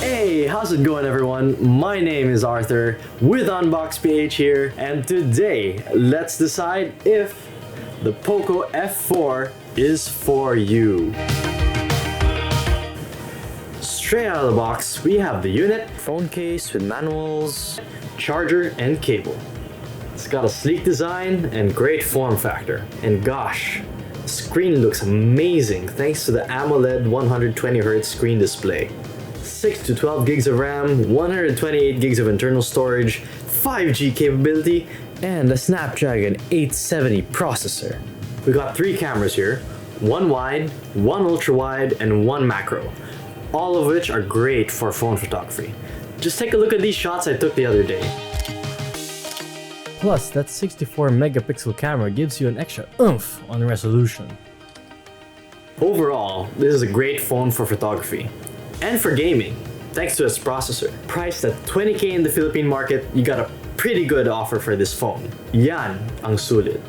Hey, how's it going everyone? My name is Arthur with UnboxPH here, and today let's decide if the POCO F4 is for you. Straight out of the box, we have the unit, phone case with manuals, charger, and cable. It's got a sleek design and great form factor. And gosh, the screen looks amazing thanks to the AMOLED 120Hz screen display. 6 to 12 gigs of RAM, 128 gigs of internal storage, 5G capability, and a Snapdragon 870 processor. We got 3 cameras here, one wide, one ultra wide, and one macro, all of which are great for phone photography. Just take a look at these shots I took the other day. Plus, that 64 megapixel camera gives you an extra oomph on resolution. Overall, this is a great phone for photography and for gaming, thanks to its processor. Priced at 20K in the Philippine market, you got a pretty good offer for this phone. Yan ang sulit.